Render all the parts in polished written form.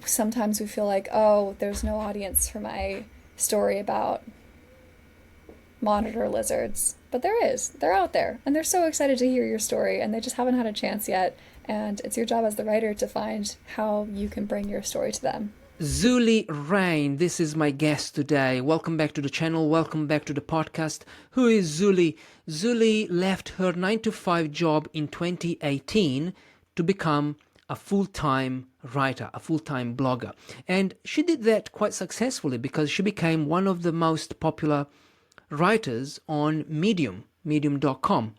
sometimes we feel like, oh, there's no audience for my story about monitor lizards. But there is. They're out there. And they're so excited to hear your story, and they just haven't had a chance yet. And it's your job as the writer to find how you can bring your story to them. Zulie Rane, this is my guest today. Welcome back to the channel. Welcome back to the podcast. Who is Zulie? Zulie left her 9 to 5 job in 2018 to become a full-time writer, a full-time blogger. And she did that quite successfully because she became one of the most popular writers on Medium, medium.com.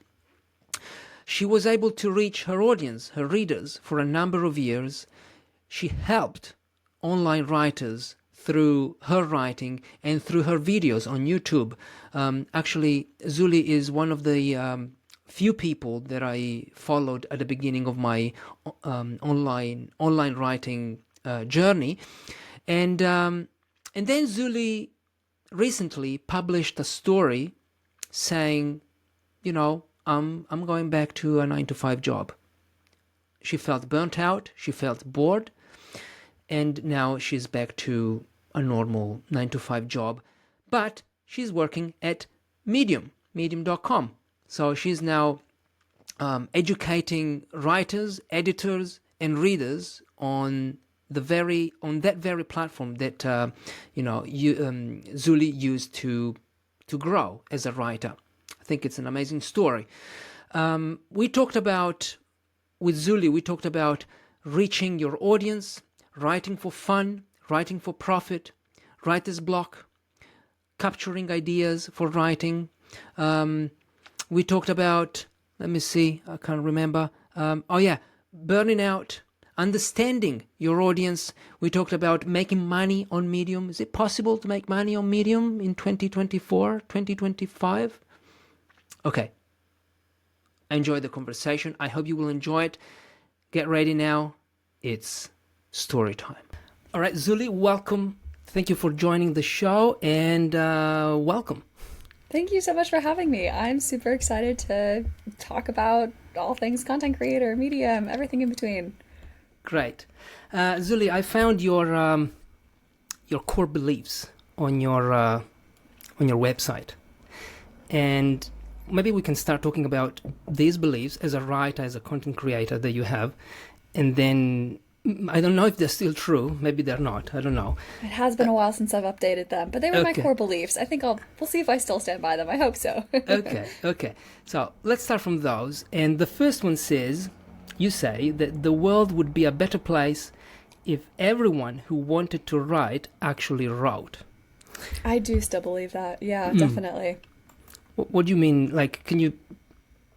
She was able to reach her audience, her readers, for a number of years. She helped online writers through her writing and through her videos on YouTube. Actually, Zulie is one of the few people that I followed at the beginning of my online writing journey, and then Zulie recently published a story saying, I'm going back to a 9 to 5 job. She felt burnt out, she felt bored, and now she's back to a normal 9 to 5 job. But she's working at medium.com. So she's now educating writers, editors, and readers on that very platform that Zulie used to grow as a writer. I think it's an amazing story. With Zulie, we talked about reaching your audience, writing for fun, writing for profit, writer's block, capturing ideas for writing. We talked about, let me see, I can't remember. Burning out, understanding your audience. We talked about making money on Medium. Is it possible to make money on Medium in 2024, 2025? Okay. Enjoy the conversation. I hope you will enjoy it. Get ready now. It's story time. All right, Zulie, welcome. Thank you for joining the show, and welcome. Thank you so much for having me. I'm super excited to talk about all things content creator, Medium, everything in between. Great. Zulie, I found your core beliefs on your website, and maybe we can start talking about these beliefs as a writer, as a content creator that you have, and then I don't know if they're still true. Maybe they're not. I don't know. It has been a while since I've updated them, but they were my core beliefs. I think we'll see if I still stand by them. I hope so. Okay. So let's start from those. And the first one says, you say that the world would be a better place if everyone who wanted to write actually wrote. I do still believe that. Yeah, definitely. What do you mean? Like, can you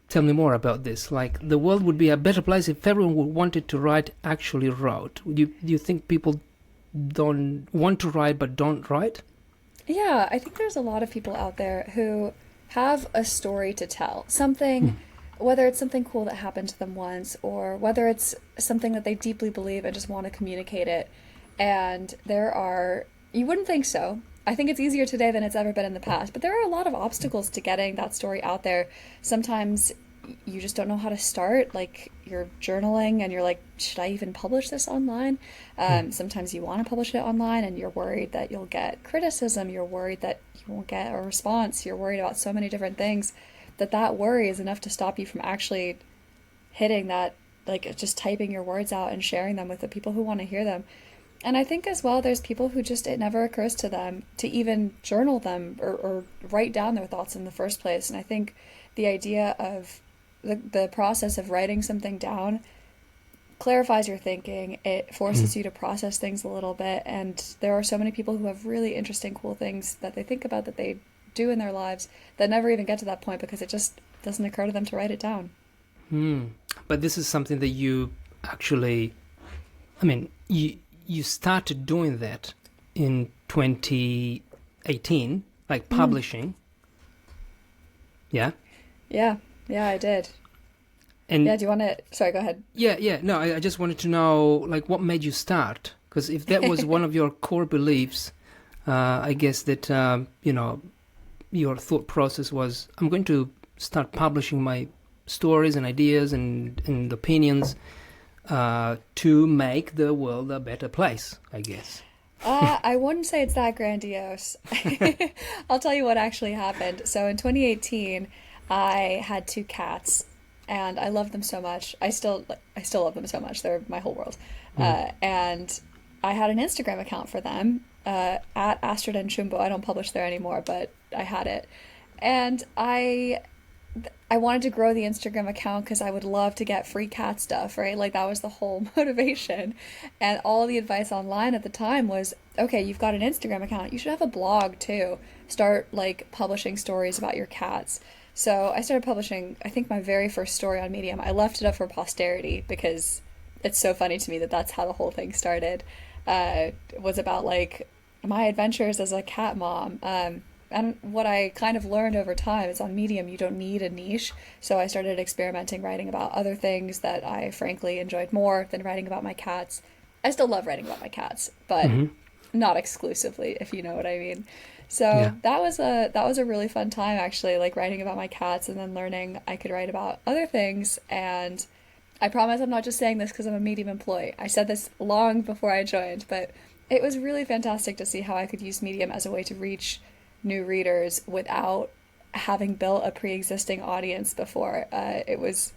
tell me more about this? Like, the world would be a better place if everyone who wanted to write actually wrote. Do you think people don't want to write but don't write? Yeah, I think there's a lot of people out there who have a story to tell. Something, whether it's something cool that happened to them once, or whether it's something that they deeply believe and just want to communicate it. And you wouldn't think so. I think it's easier today than it's ever been in the past, but there are a lot of obstacles to getting that story out there. Sometimes you just don't know how to start. Like, you're journaling and you're like, should I even publish this online? Sometimes you want to publish it online and you're worried that you'll get criticism. You're worried that you won't get a response. You're worried about so many different things that worry is enough to stop you from actually hitting that, like just typing your words out and sharing them with the people who want to hear them. And I think as well, there's people who just, it never occurs to them to even journal them or write down their thoughts in the first place. And I think the idea of the process of writing something down clarifies your thinking. It forces you to process things a little bit. And there are so many people who have really interesting, cool things that they think about that they do in their lives that never even get to that point because it just doesn't occur to them to write it down. But this is something that you actually, you started doing that in 2018, like publishing. Yeah? Yeah, I did. And yeah, do you want to... Sorry, go ahead. Yeah. No, I just wanted to know, like, what made you start? Because if that was one of your core beliefs, I guess that, your thought process was, I'm going to start publishing my stories and ideas and opinions to make the world a better place, I guess. I wouldn't say it's that grandiose. I'll tell you what actually happened. So in 2018, I had two cats, and I loved them so much. I still love them so much. They're my whole world. And I had an Instagram account for them at Astrid and Chumbo. I don't publish there anymore, but I had it, and I wanted to grow the Instagram account because I would love to get free cat stuff, right? Like that was the whole motivation. And all the advice online at the time was, okay, you've got an Instagram account, you should have a blog too. Start like publishing stories about your cats. So I started publishing, I think my very first story on Medium. I left it up for posterity because it's so funny to me that that's how the whole thing started. It was about like my adventures as a cat mom. And what I kind of learned over time is on Medium, you don't need a niche. So I started experimenting, writing about other things that I frankly enjoyed more than writing about my cats. I still love writing about my cats, but not exclusively, if you know what I mean. So Yeah. that was a really fun time actually, like writing about my cats and then learning I could write about other things. And I promise I'm not just saying this because I'm a Medium employee. I said this long before I joined, but it was really fantastic to see how I could use Medium as a way to reach new readers without having built a pre-existing audience before. It was,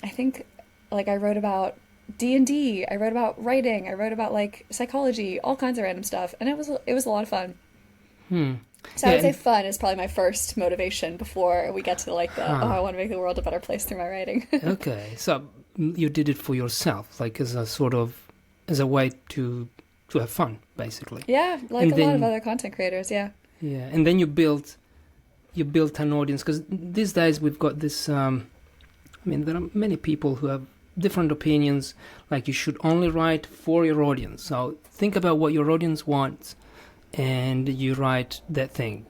I think, like I wrote about D&D, I wrote about writing, I wrote about like psychology, all kinds of random stuff, and it was a lot of fun. So I would say fun is probably my first motivation before we get to like the, I want to make the world a better place through my writing. Okay, so you did it for yourself, like as a sort of, as a way to have fun, basically. Yeah, like And a then, lot of other content creators, yeah. Yeah, and then you built an audience, because these days we've got this. I mean, there are many people who have different opinions. Like you should only write for your audience. So think about what your audience wants, and you write that thing.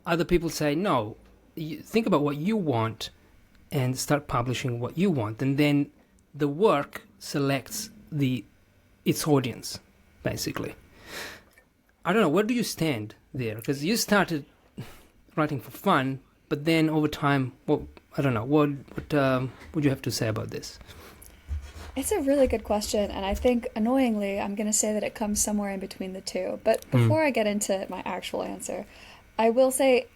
Other people say no. You think about what you want, and start publishing what you want, and then the work selects its audience, basically. I don't know, where do you stand there? Because you started writing for fun, but then over time, well, I don't know, what would you have to say about this? It's a really good question, and I think, annoyingly, I'm going to say that it comes somewhere in between the two. But before I get into my actual answer, I will say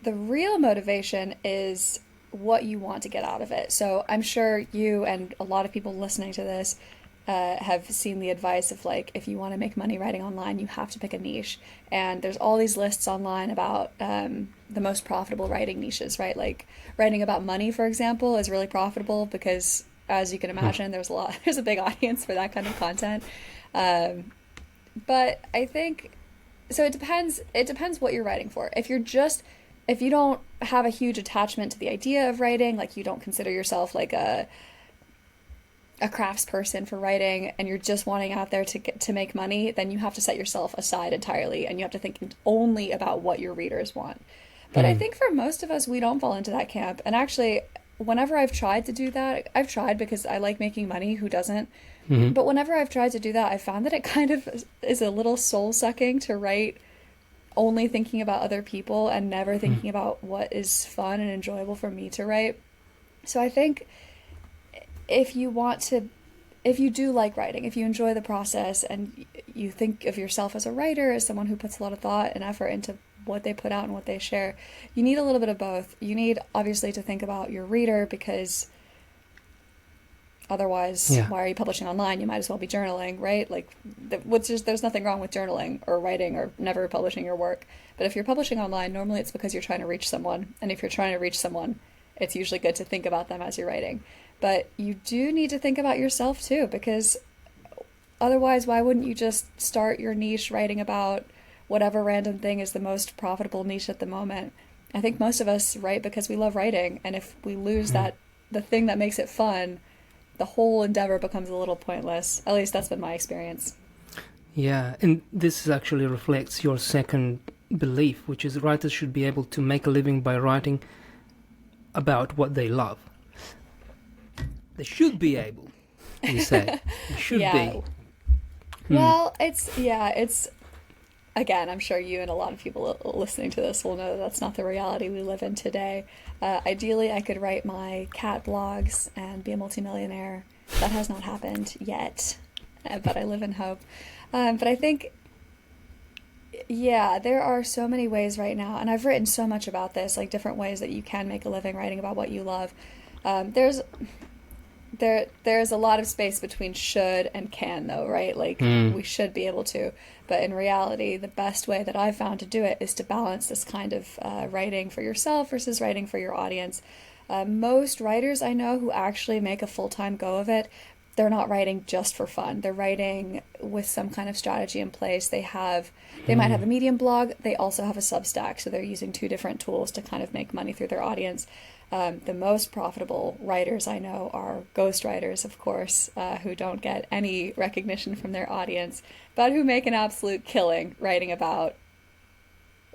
the real motivation is what you want to get out of it. So I'm sure you and a lot of people listening to this have seen the advice of like, if you want to make money writing online, you have to pick a niche. And there's all these lists online about the most profitable writing niches, right? Like writing about money, for example, is really profitable because, as you can imagine, there's a big audience for that kind of content. But I think, so it depends what you're writing for. If you don't have a huge attachment to the idea of writing, like you don't consider yourself like a craftsperson for writing, and you're just wanting out there to make money, then you have to set yourself aside entirely, and you have to think only about what your readers want. But I think for most of us, we don't fall into that camp. And actually, whenever I've tried to do that, I've tried because I like making money. Who doesn't? But whenever I've tried to do that, I found that it kind of is a little soul-sucking to write only thinking about other people and never thinking about what is fun and enjoyable for me to write. So I think if you do like writing, if you enjoy the process and you think of yourself as a writer, as someone who puts a lot of thought and effort into what they put out and what they share, you need a little bit of both. You need, obviously, to think about your reader, because otherwise, why are you publishing online? You might as well be journaling, right? Like, there's nothing wrong with journaling or writing or never publishing your work. But if you're publishing online, normally it's because you're trying to reach someone. And if you're trying to reach someone, it's usually good to think about them as you're writing. But you do need to think about yourself too, because otherwise, why wouldn't you just start your niche writing about whatever random thing is the most profitable niche at the moment? I think most of us write because we love writing, and if we lose the thing that makes it fun, the whole endeavor becomes a little pointless. At least that's been my experience. Yeah, and this actually reflects your second belief, which is writers should be able to make a living by writing about what they love. They should be able, you say. They should be. Well, it's again, I'm sure you and a lot of people listening to this will know that that's not the reality we live in today. Ideally, I could write my cat blogs and be a multimillionaire. That has not happened yet, but I live in hope. But I think, yeah, there are so many ways right now, and I've written so much about this, like different ways that you can make a living writing about what you love. There's a lot of space between should and can, though, right? Like we should be able to, but in reality, the best way that I've found to do it is to balance this kind of writing for yourself versus writing for your audience. Most writers I know who actually make a full-time go of it, they're not writing just for fun. They're writing with some kind of strategy in place. They might have a Medium blog. They also have a Substack, so they're using two different tools to kind of make money through their audience. The most profitable writers I know are ghostwriters, of course, who don't get any recognition from their audience, but who make an absolute killing writing about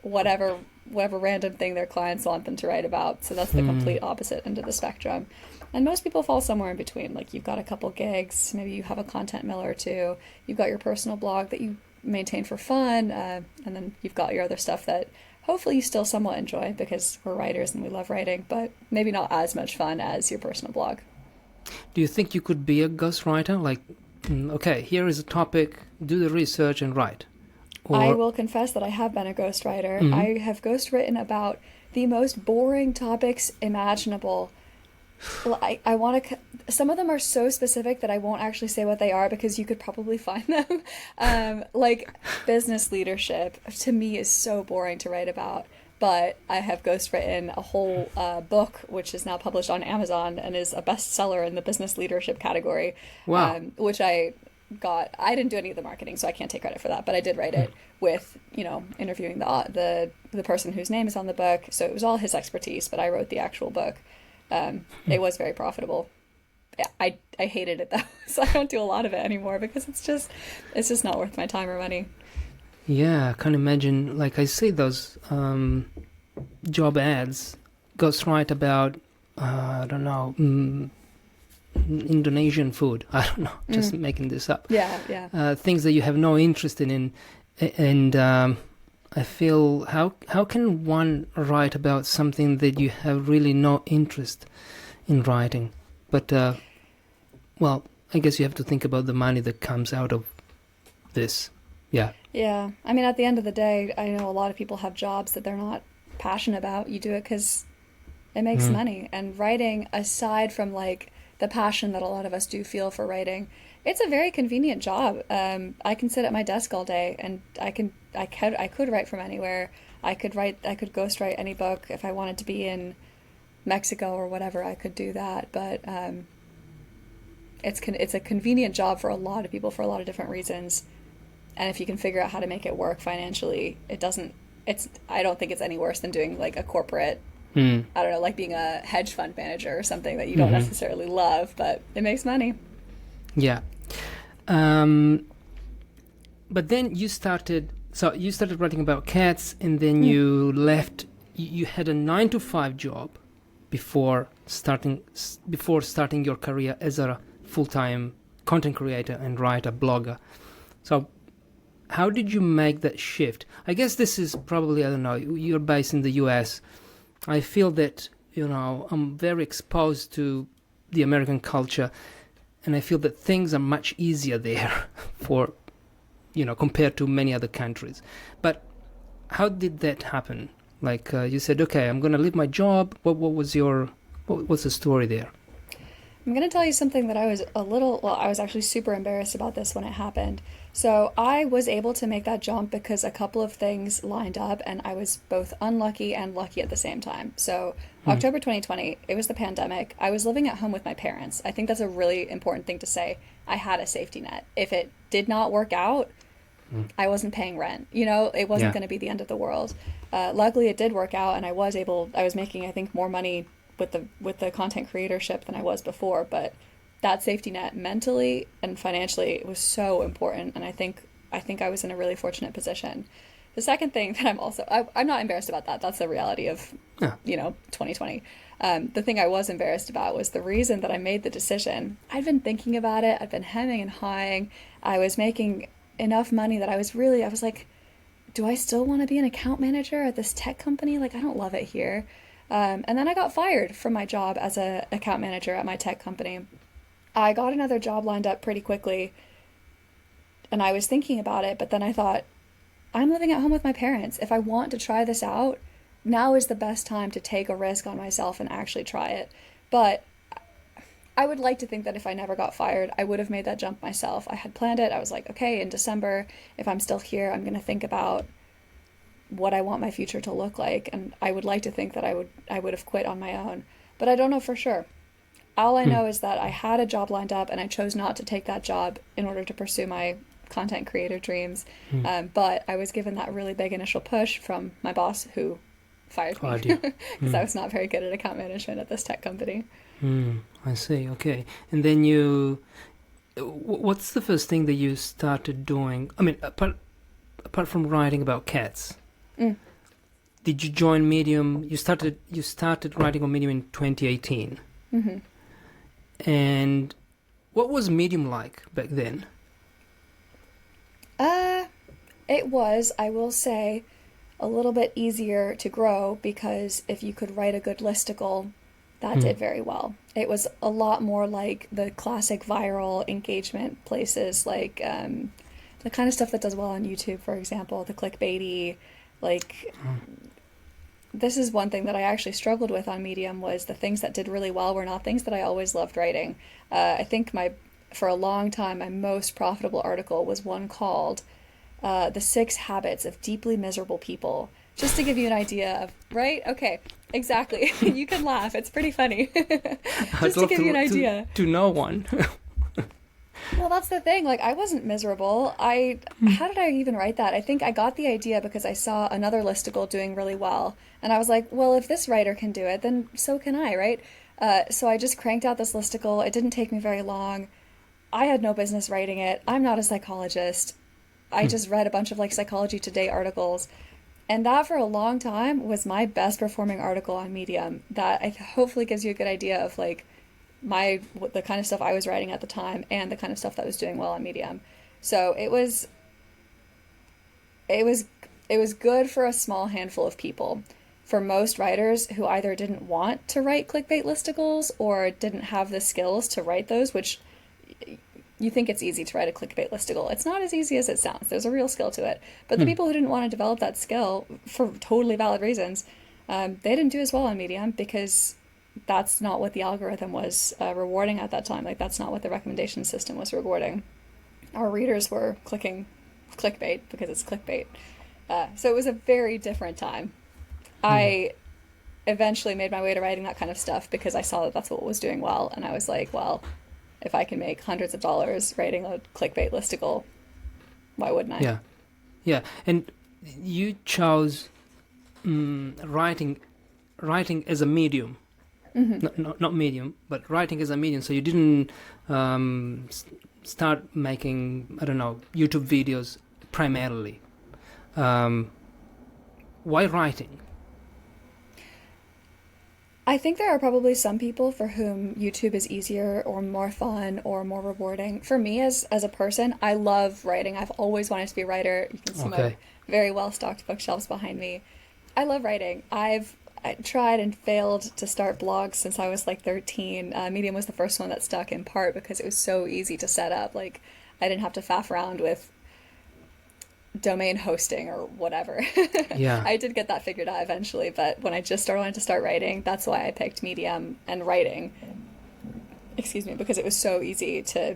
whatever random thing their clients want them to write about. So that's the complete opposite end of the spectrum. And most people fall somewhere in between. Like you've got a couple gigs, maybe you have a content mill or two, you've got your personal blog that you maintain for fun, and then you've got your other stuff that hopefully you still somewhat enjoy because we're writers and we love writing, but maybe not as much fun as your personal blog. Do you think you could be a ghostwriter? Like, okay, here is a topic, do the research and write. I will confess that I have been a ghostwriter. I have ghostwritten about the most boring topics imaginable. I want to. Some of them are so specific that I won't actually say what they are because you could probably find them. Like business leadership to me is so boring to write about. But I have ghostwritten a whole book, which is now published on Amazon and is a bestseller in the business leadership category. Wow. Which I didn't do any of the marketing, so I can't take credit for that, but I did write it with, interviewing the person whose name is on the book. So it was all his expertise, but I wrote the actual book. It was very profitable. I hated it though, so I don't do a lot of it anymore because it's just not worth my time or money. Yeah, I can imagine. Like I see those job ads, ghostwrite about I don't know. Indonesian food. I don't know, just making this up. Yeah. Things that you have no interest in, and I feel how can one write about something that you have really no interest in writing? But well, I guess you have to think about the money that comes out of this. Yeah. Yeah. I mean, at the end of the day, I know a lot of people have jobs that they're not passionate about. You do it because it makes money. And writing, aside from like the passion that a lot of us do feel for writing, it's a very convenient job. I can sit at my desk all day and I could write from anywhere. I could ghostwrite any book. If I wanted to be in Mexico or whatever, I could do that. But it's a convenient job for a lot of people for a lot of different reasons. And if you can figure out how to make it work financially, I don't think it's any worse than doing like a corporate, I don't know, like being a hedge fund manager or something that you don't necessarily love, but it makes money. Yeah. But then you started writing about cats, and then you left. You had a 9-to-5 job before starting your career as a full-time content creator and writer, blogger. So how did you make that shift? I guess this is probably, I don't know, you're based in the US. I feel that, I'm very exposed to the American culture, and I feel that things are much easier there for, compared to many other countries. But how did that happen? Like you said, okay, I'm going to leave my job. What's the story there? I'm going to tell you something that I was actually super embarrassed about this when it happened. So I was able to make that jump because a couple of things lined up and I was both unlucky and lucky at the same time. So October 2020, it was the pandemic. I was living at home with my parents. I think that's a really important thing to say. I had a safety net. If it did not work out, I wasn't paying rent. It wasn't going to be the end of the world. Luckily, it did work out and I was making, I think, more money with the content creatorship than I was before, but that safety net mentally and financially was so important, and I think I was in a really fortunate position. The second thing that I'm not embarrassed about that. That's the reality of 2020. The thing I was embarrassed about was the reason that I made the decision. I'd been thinking about it. I'd been hemming and hawing. I was making enough money that I was like, do I still want to be an account manager at this tech company? Like, I don't love it here. And then I got fired from my job as a account manager at my tech company. I got another job lined up pretty quickly, and I was thinking about it, but then I thought, I'm living at home with my parents. If I want to try this out, now is the best time to take a risk on myself and actually try it. But I would like to think that if I never got fired, I would have made that jump myself. I had planned it. I was like, okay, in December, if I'm still here, I'm going to think about what I want my future to look like. And I would like to think that I would have quit on my own. But I don't know for sure. All I know is that I had a job lined up and I chose not to take that job in order to pursue my content creator dreams. But I was given that really big initial push from my boss, who fired me because I was not very good at account management at this tech company. I see. Okay. And then what's the first thing that you started doing? I mean, apart from writing about cats, did you join Medium? You started writing on Medium in 2018. Mm-hmm. And what was Medium like back then? It was, I will say, a little bit easier to grow because if you could write a good listicle, that did very well. It was a lot more like the classic viral engagement places, like the kind of stuff that does well on YouTube, for example, the clickbaity, like... This is one thing that I actually struggled with on Medium, was the things that did really well were not things that I always loved writing. I think for a long time, my most profitable article was one called The 6 Habits of Deeply Miserable People. Just to give you an idea of, right? Okay, exactly. You can laugh. It's pretty funny. Just to give you an idea. To know one. Well, that's the thing. Like, I wasn't miserable. How did I even write that? I think I got the idea because I saw another listicle doing really well. And I was like, well, if this writer can do it, then so can I, right? So I just cranked out this listicle. It didn't take me very long. I had no business writing it. I'm not a psychologist. I just read a bunch of like Psychology Today articles. And that for a long time was my best performing article on Medium. That hopefully gives you a good idea of like the kind of stuff I was writing at the time and the kind of stuff that was doing well on Medium. So it was good for a small handful of people. For most writers who either didn't want to write clickbait listicles or didn't have the skills to write those, which you think it's easy to write a clickbait listicle. It's not as easy as it sounds. There's a real skill to it. But the people who didn't want to develop that skill for totally valid reasons, they didn't do as well on Medium because that's not what the algorithm was rewarding at that time. Like, that's not what the recommendation system was rewarding. Our readers were clicking clickbait because it's clickbait. So it was a very different time. I eventually made my way to writing that kind of stuff because I saw that that's what was doing well. And I was like, well, if I can make hundreds of dollars writing a clickbait listicle, why wouldn't I? Yeah. And you chose writing as a medium. Not medium, but writing as a medium. So you didn't start making, I don't know, YouTube videos primarily. Why writing? I think there are probably some people for whom YouTube is easier or more fun or more rewarding. For me, as a person, I love writing. I've always wanted to be a writer. You can see my very well-stocked bookshelves behind me. I love writing. I tried and failed to start blogs since I was like 13. Medium was the first one that stuck, in part because it was so easy to set up. Like, I didn't have to faff around with domain hosting or whatever. Yeah. I did get that figured out eventually, but when I just wanted to start writing, that's why I picked Medium and writing. Excuse me, because it was so easy to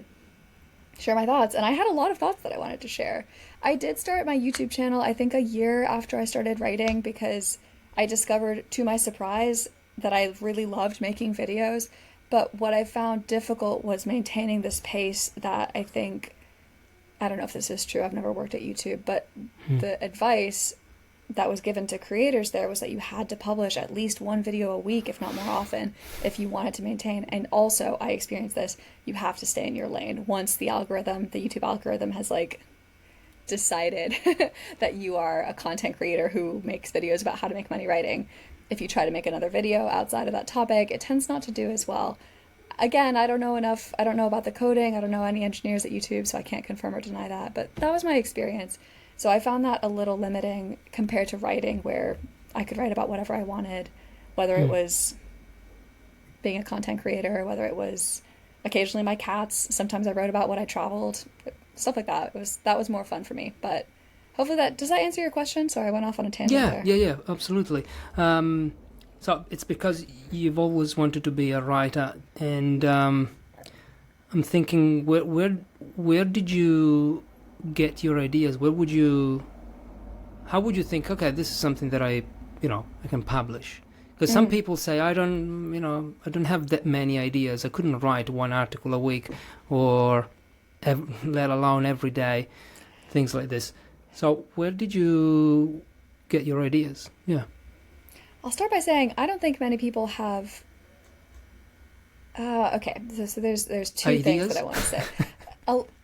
share my thoughts, and I had a lot of thoughts that I wanted to share. I did start my YouTube channel, I think, a year after I started writing because I discovered, to my surprise, that I really loved making videos, but what I found difficult was maintaining this pace that I think, I don't know if this is true, I've never worked at YouTube, but the advice that was given to creators there was that you had to publish at least one video a week, if not more often, if you wanted to maintain. And also, I experienced this, you have to stay in your lane. Once the YouTube algorithm has like decided that you are a content creator who makes videos about how to make money writing, if you try to make another video outside of that topic, it tends not to do as well. Again, I don't know enough. I don't know about the coding. I don't know any engineers at YouTube, so I can't confirm or deny that. But that was my experience. So I found that a little limiting compared to writing, where I could write about whatever I wanted, whether it was being a content creator, whether it was occasionally my cats. Sometimes I wrote about what I traveled, stuff like that. That was more fun for me. But hopefully does that answer your question? Sorry, I went off on a tangent there. Yeah, absolutely. So it's because you've always wanted to be a writer, and I'm thinking, where did you get your ideas? How would you think? Okay, this is something that I can publish. Because some people say, I don't have that many ideas. I couldn't write one article a week, or let alone every day, things like this. So where did you get your ideas? Yeah. I'll start by saying I don't think many people have. Okay, so there's two ideas? things that I want to say.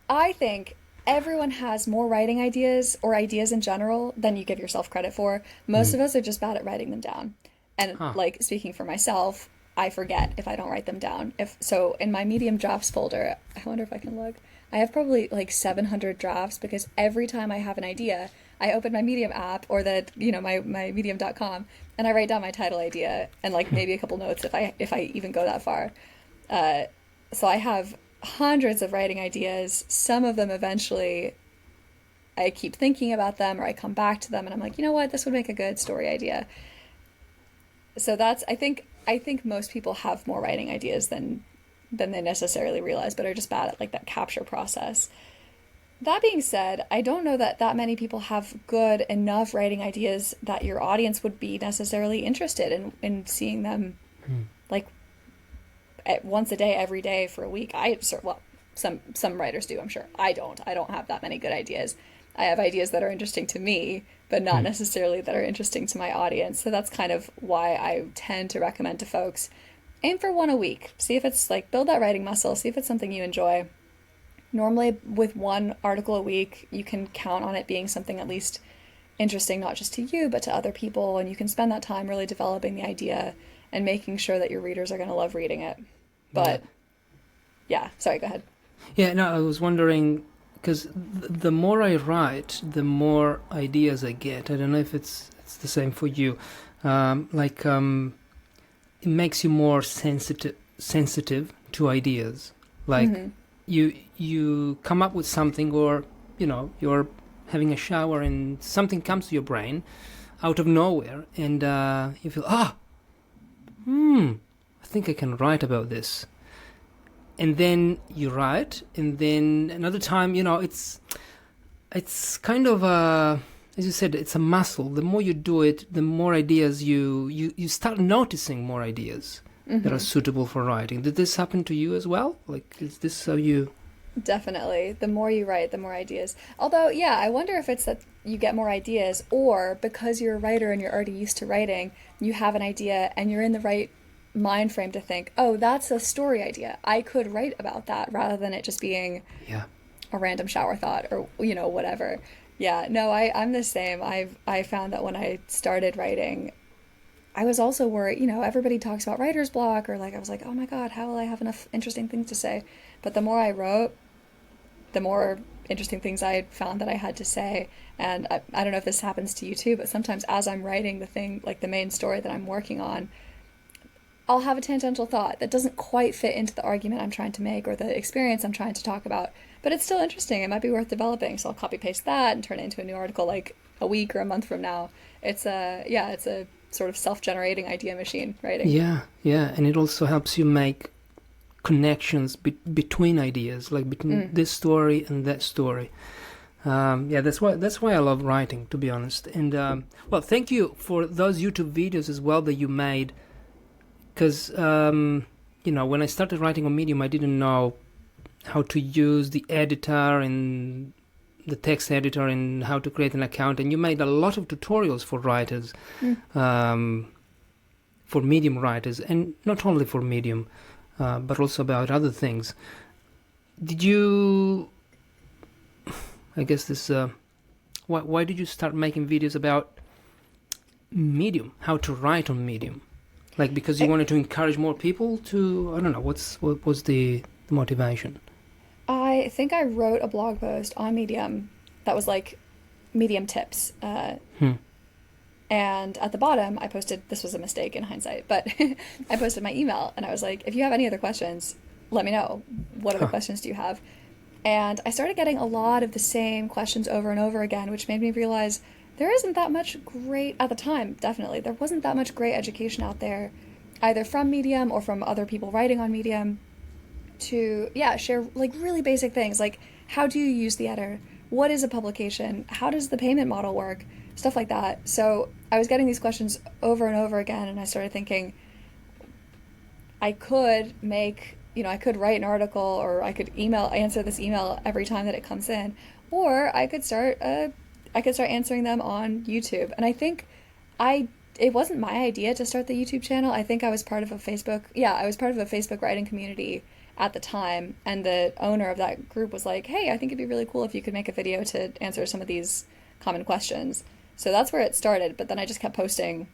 I think everyone has more writing ideas or ideas in general than you give yourself credit for. Most of us are just bad at writing them down. And like, speaking for myself, I forget if I don't write them down. So in my Medium drafts folder, I wonder if I can look. I have probably like 700 drafts, because every time I have an idea, I open my Medium app or my medium.com, and I write down my title idea and like maybe a couple notes if I even go that far. So I have hundreds of writing ideas. Some of them eventually I keep thinking about them, or I come back to them and I'm like, you know what, this would make a good story idea. So I think most people have more writing ideas than they necessarily realize, but are just bad at like that capture process. That being said, I don't know that many people have good enough writing ideas that your audience would be necessarily interested in seeing them like once a day, every day for a week. Some writers do, I'm sure. I don't have that many good ideas. I have ideas that are interesting to me, but not necessarily that are interesting to my audience. So that's kind of why I tend to recommend to folks, aim for one a week. See if it's like, build that writing muscle, see if it's something you enjoy. Normally with one article a week, you can count on it being something at least interesting, not just to you, but to other people. And you can spend that time really developing the idea and making sure that your readers are going to love reading it. But yeah, sorry, go ahead. Yeah, no, I was wondering, because the more I write, the more ideas I get. I don't know if it's the same for you. It makes you more sensitive to ideas. Like you come up with something, or you're having a shower and something comes to your brain out of nowhere, and you feel, I think I can write about this. And then you write, and then another time, it's kind of as you said, it's a muscle. The more you do it, the more ideas you start noticing more ideas that are suitable for writing. Did this happen to you as well? Like, is this how you? Definitely. The more you write, the more ideas. Although, yeah, I wonder if it's that you get more ideas, or because you're a writer and you're already used to writing, you have an idea and you're in the right mind frame to think, oh, that's a story idea. I could write about that, rather than it just being a random shower thought or whatever. Yeah, no, I'm the same. I found that when I started writing, I was also worried, everybody talks about writer's block, or like I was like, oh my God, how will I have enough interesting things to say? But the more I wrote, the more interesting things I found that I had to say. And I don't know if this happens to you too, but sometimes as I'm writing the thing, like the main story that I'm working on, I'll have a tangential thought that doesn't quite fit into the argument I'm trying to make or the experience I'm trying to talk about, but it's still interesting. It might be worth developing. So I'll copy paste that and turn it into a new article like a week or a month from now. It's a sort of self-generating idea machine, writing. Yeah. And it also helps you make connections between ideas, like between this story and that story. That's why I love writing, to be honest. And well, thank you for those YouTube videos as well that you made. Because, when I started writing on Medium, I didn't know how to use the editor and the text editor and how to create an account. And you made a lot of tutorials for writers, for Medium writers, and not only for Medium, but also about other things. Did you, I guess this, why did you start making videos about Medium, how to write on Medium? Like, because you wanted to encourage more people to, I don't know, what was the motivation? I think I wrote a blog post on Medium that was like Medium tips. And at the bottom, I posted, this was a mistake in hindsight, but I posted my email and I was like, if you have any other questions, let me know. What other questions do you have? And I started getting a lot of the same questions over and over again, which made me realize there isn't that much great, at the time, definitely, there wasn't that much great education out there, either from Medium or from other people writing on Medium, to, yeah, share like really basic things like how do you use the editor? What is a publication? How does the payment model work? Stuff like that. So I was getting these questions over and over again, and I started thinking I could make, I could write an article, or I could answer this email every time that it comes in, or I could start answering them on YouTube. And I think it wasn't my idea to start the YouTube channel. I think I was part of a Facebook writing community at the time, and the owner of that group was like, hey, I think it'd be really cool if you could make a video to answer some of these common questions. So that's where it started, but then I just kept posting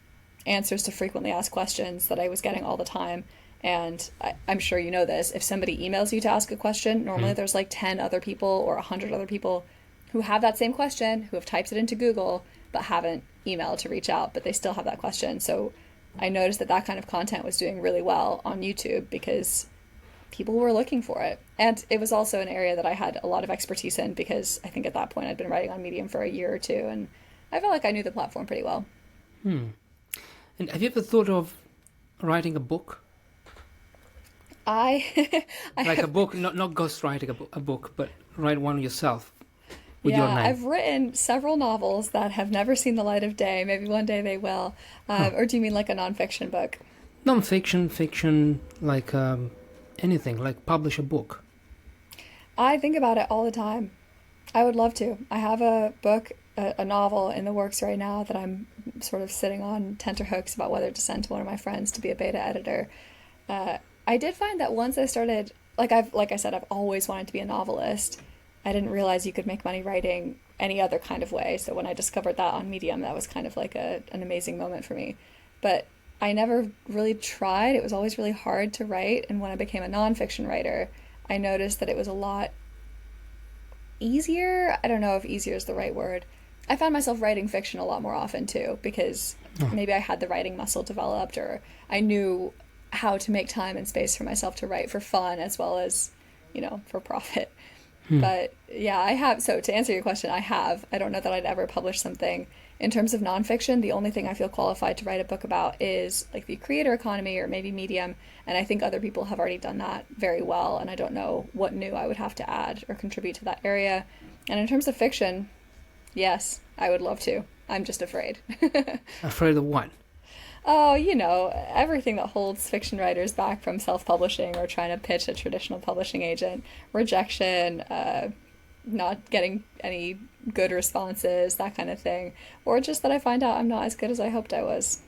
answers to frequently asked questions that I was getting all the time. And I'm sure you know this, if somebody emails you to ask a question, normally there's like 10 other people or 100 other people who have that same question, who have typed it into Google, but haven't emailed to reach out, but they still have that question. So I noticed that kind of content was doing really well on YouTube because people were looking for it. And it was also an area that I had a lot of expertise in, because I think at that point I'd been writing on Medium for a year or two, and I felt like I knew the platform pretty well. And have you ever thought of writing a book? I like a book, not ghostwriting a book, but write one yourself with your name. I've written several novels that have never seen the light of day. Maybe one day they will. Or do you mean like a nonfiction book? Nonfiction, fiction, like anything, like publish a book. I think about it all the time. I would love to. I have a book, a novel in the works right now that I'm sort of sitting on tenterhooks about whether to send to one of my friends to be a beta editor. I did find that once I started, like I said, I've always wanted to be a novelist. I didn't realize you could make money writing any other kind of way. So when I discovered that on Medium, that was kind of like an amazing moment for me. But I never really tried. It was always really hard to write. And when I became a nonfiction writer, I noticed that it was a lot easier. I don't know if easier is the right word. I found myself writing fiction a lot more often too, because maybe I had the writing muscle developed, or I knew how to make time and space for myself to write for fun as well as, for profit. But yeah, I have. So to answer your question, I don't know that I'd ever publish something. In terms of nonfiction, the only thing I feel qualified to write a book about is like the creator economy or maybe Medium. And I think other people have already done that very well. And I don't know what new I would have to add or contribute to that area. And in terms of fiction, yes, I would love to. I'm just afraid. Afraid of what? Oh, everything that holds fiction writers back from self-publishing or trying to pitch a traditional publishing agent. Rejection, not getting any good responses, that kind of thing. Or just that I find out I'm not as good as I hoped I was.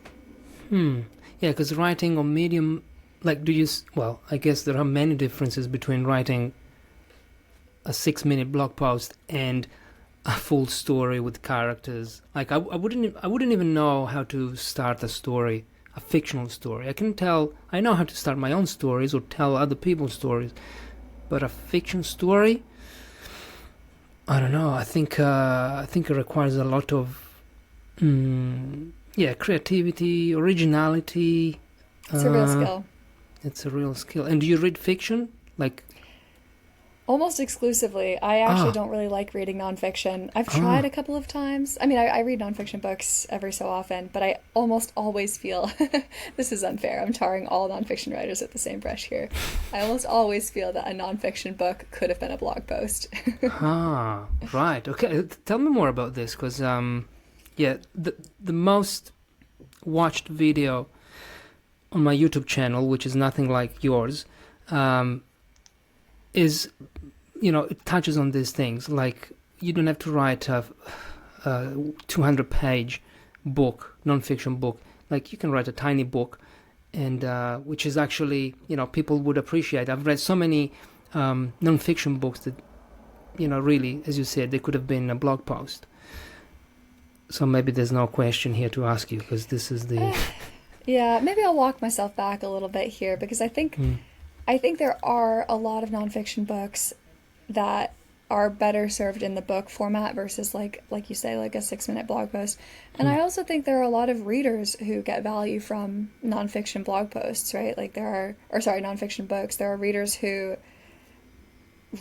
Yeah, because writing on Medium, like, I guess there are many differences between writing a 6-minute blog post and a full story with characters. Like I wouldn't even know how to start a story, a fictional story. I know how to start my own stories or tell other people's stories, but a fiction story, I don't know. I think it requires a lot of creativity, originality. It's a real skill. It's a real skill. And do you read fiction? Like, almost exclusively. I actually don't really like reading nonfiction. I've tried a couple of times. I mean, I read nonfiction books every so often, but I almost always feel, this is unfair, I'm tarring all nonfiction writers with the same brush here. I almost always feel that a nonfiction book could have been a blog post. Right. Okay, tell me more about this, because, the most watched video on my YouTube channel, which is nothing like yours, is, it touches on these things. Like, you don't have to write a 200-page book, non-fiction book. Like, you can write a tiny book, and which is actually, people would appreciate. I've read so many non-fiction books that, really, as you said, they could have been a blog post. So maybe there's no question here to ask you, because this is the... Yeah, maybe I'll walk myself back a little bit here, because I think there are a lot of nonfiction books that are better served in the book format versus like you say, like a 6-minute blog post. And I also think there are a lot of readers who get value from nonfiction blog posts, right? Like nonfiction books. There are readers who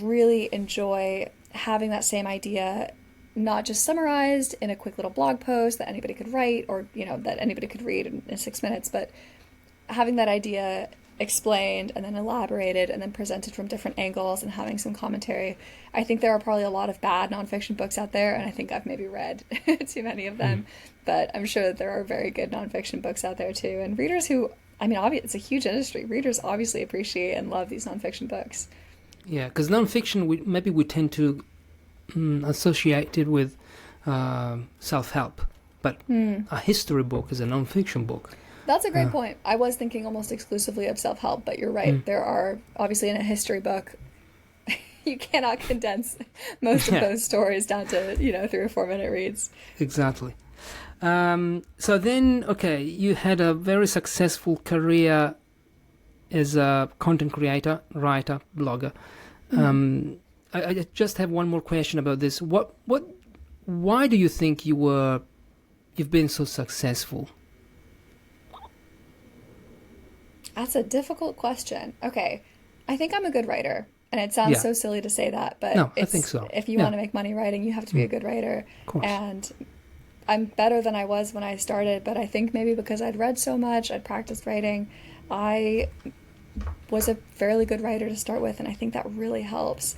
really enjoy having that same idea not just summarized in a quick little blog post that anybody could write or, that anybody could read in 6 minutes, but having that idea explained and then elaborated and then presented from different angles and having some commentary. I think there are probably a lot of bad nonfiction books out there, and I think I've maybe read too many of them, but I'm sure that there are very good nonfiction books out there too. And readers who, it's a huge industry. Readers obviously appreciate and love these nonfiction books. Yeah, because nonfiction, we tend to associate it with self-help, but a history book is a nonfiction book. That's a great point. I was thinking almost exclusively of self-help, but you're right. There are, obviously in a history book, you cannot condense most of those stories down to, 3 or 4 minute reads. Exactly. So then, you had a very successful career as a content creator, writer, blogger. I just have one more question about this. Why do you think you've been so successful? That's a difficult question. Okay, I think I'm a good writer, and it sounds so silly to say that, but no, I think so. If you want to make money writing, you have to be a good writer. Of course. And I'm better than I was when I started, but I think maybe because I'd read so much, I'd practiced writing, I was a fairly good writer to start with, and I think that really helps.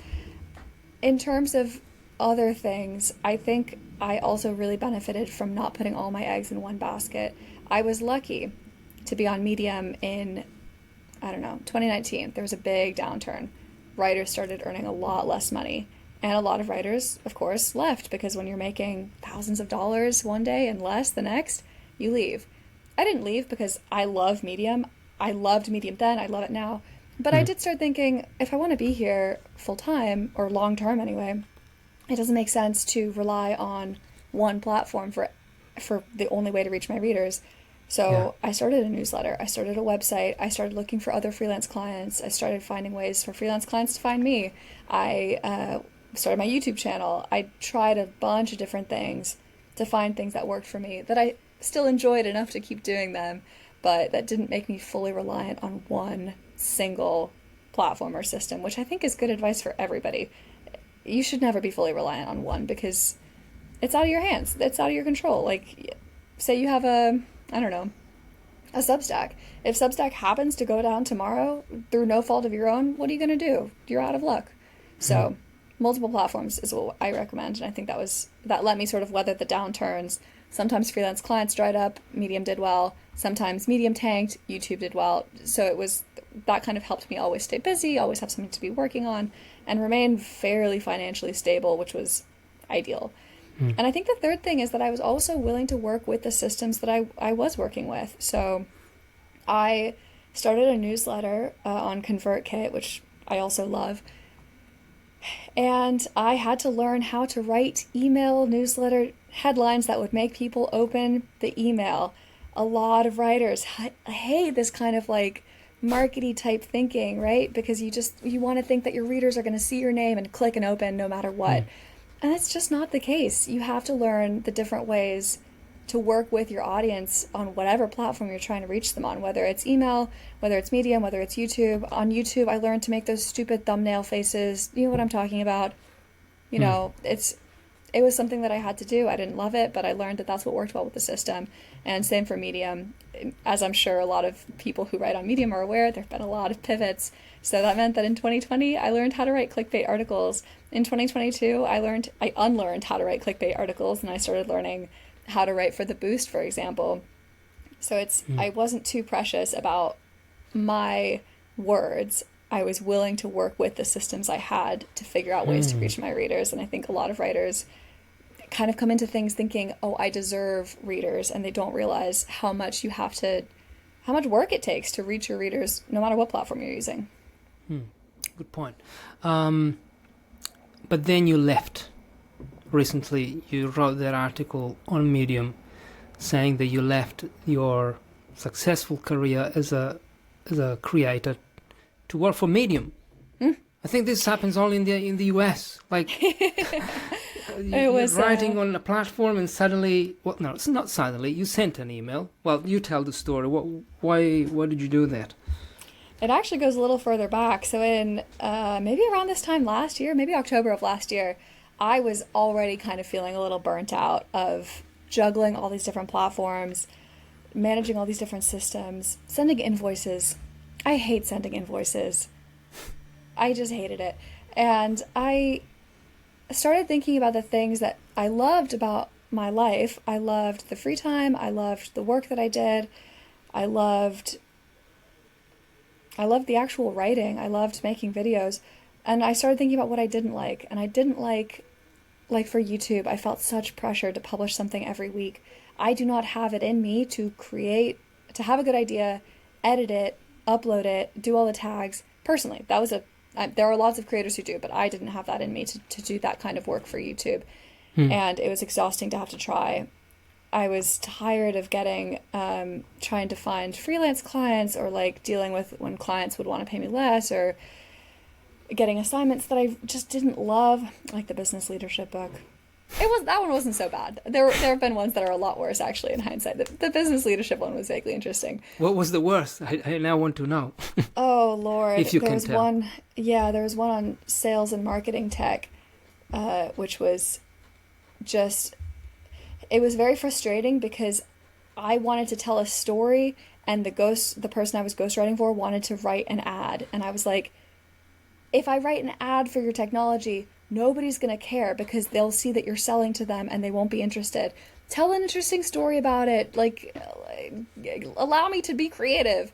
In terms of other things, I think I also really benefited from not putting all my eggs in one basket. I was lucky to be on Medium in, 2019. There was a big downturn. Writers started earning a lot less money. And a lot of writers, of course, left because when you're making thousands of dollars one day and less the next, you leave. I didn't leave because I love Medium. I loved Medium then. I love it now. But I did start thinking, if I want to be here full time, or long term anyway, it doesn't make sense to rely on one platform for the only way to reach my readers. So I started a newsletter. I started a website. I started looking for other freelance clients. I started finding ways for freelance clients to find me. I started my YouTube channel. I tried a bunch of different things to find things that worked for me, that I still enjoyed enough to keep doing them, but that didn't make me fully reliant on one single platform or system, which I think is good advice for everybody. You should never be fully reliant on one because it's out of your hands. It's out of your control. Like, say you have a Substack. If Substack happens to go down tomorrow through no fault of your own, what are you going to do? You're out of luck. So multiple platforms is what I recommend. And I think that let me sort of weather the downturns. Sometimes freelance clients dried up, Medium did well. Sometimes Medium tanked, YouTube did well. So that kind of helped me always stay busy, always have something to be working on, and remain fairly financially stable, which was ideal. And I think the third thing is that I was also willing to work with the systems that I was working with. So I started a newsletter on ConvertKit, which I also love. And I had to learn how to write email newsletter headlines that would make people open the email. A lot of writers hate this kind of like markety type thinking, right? Because you want to think that your readers are going to see your name and click and open no matter what. And that's just not the case. You have to learn the different ways to work with your audience on whatever platform you're trying to reach them on, whether it's email, whether it's Medium, whether it's YouTube. On YouTube, I learned to make those stupid thumbnail faces. You know what I'm talking about? It was something that I had to do. I didn't love it, but I learned that that's what worked well with the system. And same for Medium. As I'm sure a lot of people who write on Medium are aware, there have been a lot of pivots. So that meant that in 2020, I learned how to write clickbait articles. In 2022, I unlearned how to write clickbait articles, and I started learning how to write for the Boost, for example. So I wasn't too precious about my words. I was willing to work with the systems I had to figure out ways to reach my readers. And I think a lot of writers kind of come into things thinking, oh, I deserve readers, and they don't realize how much work it takes to reach your readers, no matter what platform you're using. Good point. But then you left. Recently, you wrote that article on Medium saying that you left your successful career as a creator to work for Medium. I think this happens only in the US. Like It you're was writing on a platform and suddenly, well, no, it's not suddenly. You sent an email. Well, you tell the story. Why did you do that? it actually goes a little further back. So in maybe around this time last year, maybe October of last year, I was already kind of feeling a little burnt out of juggling all these different platforms, managing all these different systems, sending invoices. I hate sending invoices. I just hated it. And I started thinking about the things that I loved about my life. I loved the free time. I loved the work that I did. I loved the actual writing. I loved making videos. And I started thinking about what I didn't like. And I didn't like for YouTube, I felt such pressure to publish something every week. I do not have it in me to have a good idea, edit it, upload it, do all the tags. Personally, there are lots of creators who do, but I didn't have that in me to do that kind of work for YouTube. And it was exhausting to have to try. I was tired of trying to find freelance clients, or like dealing with when clients would want to pay me less, or getting assignments that I just didn't love, like the business leadership book. That one wasn't so bad. There have been ones that are a lot worse, actually, in hindsight. The business leadership one was vaguely interesting. What was the worst? I now want to know. Oh Lord, if you can tell. There was one on sales and marketing tech, which was just, it was very frustrating because I wanted to tell a story, and the person I was ghostwriting for wanted to write an ad, and I was like, if I write an ad for your technology, nobody's going to care because they'll see that you're selling to them and they won't be interested. Tell an interesting story about it. Like, allow me to be creative.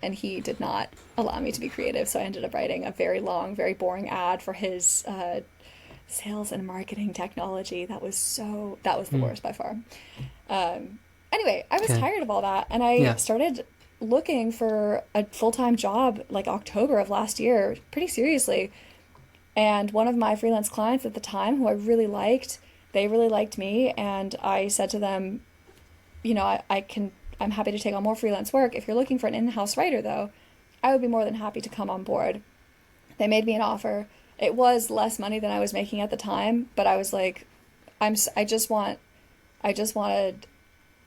And he did not allow me to be creative. So I ended up writing a very long, very boring ad for his sales and marketing technology. That was the worst by far. Anyway, I was tired of all that. And I started looking for a full-time job like October of last year, pretty seriously. And one of my freelance clients at the time, who I really liked, they really liked me, and I said to them, I'm happy to take on more freelance work. If you're looking for an in-house writer, though, I would be more than happy to come on board. They made me an offer. It was less money than I was making at the time, but I was like, I just want to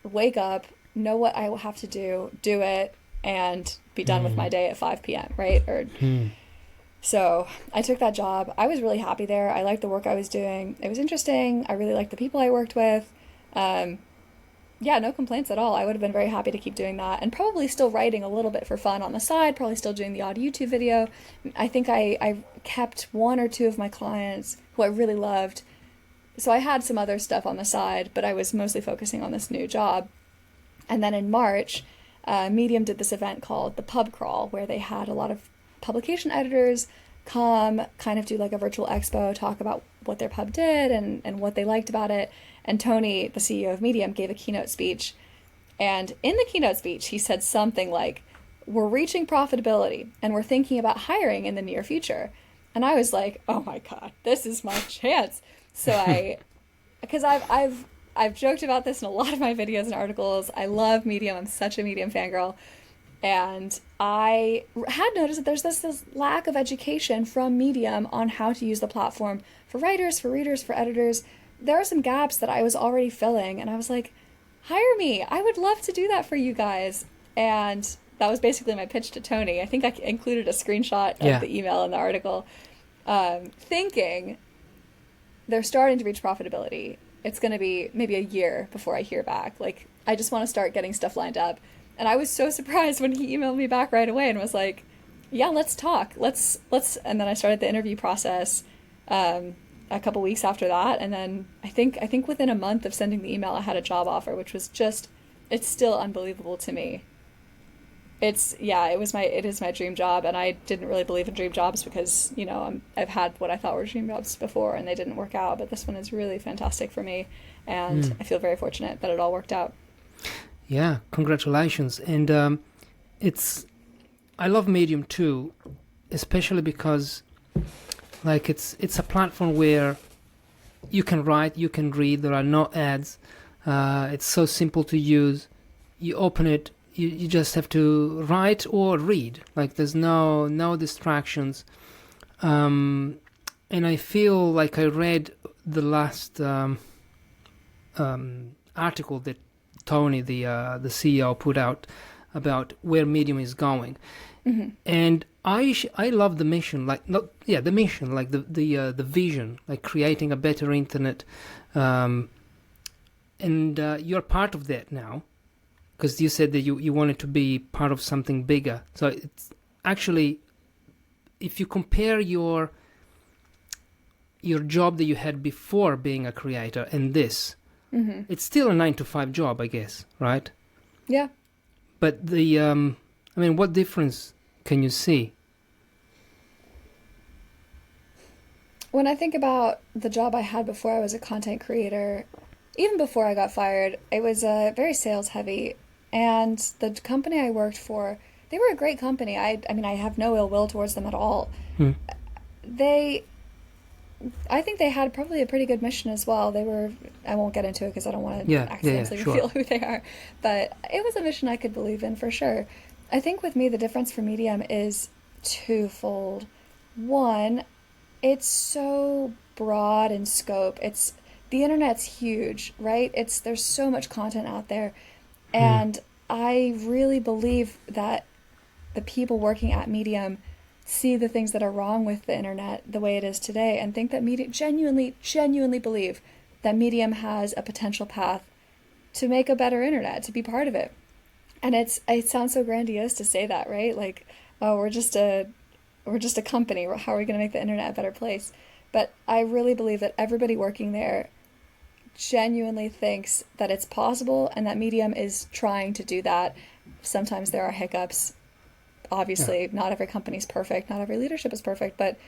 wake up, know what I will have to do it, and be done with my day at 5 p.m., right? So I took that job. I was really happy there. I liked the work I was doing. It was interesting. I really liked the people I worked with. No complaints at all. I would have been very happy to keep doing that, and probably still writing a little bit for fun on the side, probably still doing the odd YouTube video. I think I kept one or two of my clients who I really loved. So I had some other stuff on the side, but I was mostly focusing on this new job. And then in March, Medium did this event called the Pub Crawl, where they had a lot of publication editors come, kind of do like a virtual expo, talk about what their pub did and what they liked about it. And Tony, the CEO of Medium, gave a keynote speech. And in the keynote speech, he said something like, "We're reaching profitability and we're thinking about hiring in the near future." And I was like, oh my God, this is my chance. So because I've joked about this in a lot of my videos and articles. I love Medium. I'm such a Medium fangirl. And I had noticed that there's this lack of education from Medium on how to use the platform for writers, for readers, for editors. There are some gaps that I was already filling, and I was like, hire me. I would love to do that for you guys. And that was basically my pitch to Tony. I think I included a screenshot of the email in the article, thinking they're starting to reach profitability. It's going to be maybe a year before I hear back. Like, I just want to start getting stuff lined up. And I was so surprised when he emailed me back right away and was like, yeah, let's talk. Let's, and then I started the interview process, a couple weeks after that. And then I think within a month of sending the email, I had a job offer, which was it's still unbelievable to me. It is my dream job. And I didn't really believe in dream jobs because, I've had what I thought were dream jobs before and they didn't work out. But this one is really fantastic for me. And I feel very fortunate that it all worked out. Yeah, congratulations. And I love Medium too, especially because it's a platform where you can write, you can read, there are no ads. It's so simple to use. You open it, you just have to write or read. Like, there's no distractions. And I feel like I read the last article that Tony, the CEO, put out about where Medium is going, and I love the mission, the mission, like the vision, like creating a better internet, and you're part of that now, because you said that you wanted to be part of something bigger. So it's actually, if you compare your job that you had before being a creator and this, it's still a 9 to 5 job, I guess, right? Yeah. But what difference can you see? When I think about the job I had before I was a content creator, even before I got fired, it was very sales heavy. And the company I worked for, they were a great company. I have no ill will towards them at all. I think they had probably a pretty good mission as well. I won't get into it because I don't want to accidentally reveal who they are. But it was a mission I could believe in for sure. I think with me, the difference for Medium is twofold. One, it's so broad in scope. The internet's huge, right? There's so much content out there. And I really believe that the people working at Medium see the things that are wrong with the internet the way it is today and think that Medium genuinely believe that Medium has a potential path to make a better internet, to be part of it. And it sounds so grandiose to say that, right? Like, oh, we're just a company. How are we going to make the internet a better place? But I really believe that everybody working there genuinely thinks that it's possible and that Medium is trying to do that. Sometimes there are hiccups. Obviously, not every company's perfect, not every leadership is perfect, but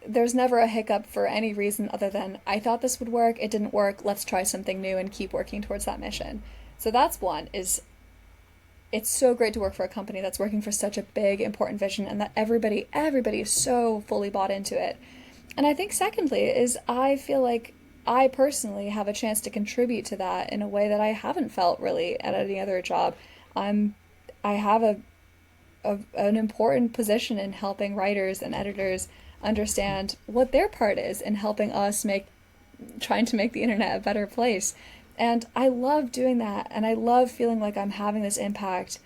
there's never a hiccup for any reason other than, I thought this would work, it didn't work, let's try something new and keep working towards that mission. So that's one, it's so great to work for a company that's working for such a big, important vision and that everybody is so fully bought into it. And I think secondly is I feel like I personally have a chance to contribute to that in a way that I haven't felt really at any other job. I have an important position in helping writers and editors understand what their part is in helping us trying to make the internet a better place. And I love doing that, and I love feeling like I'm having this impact,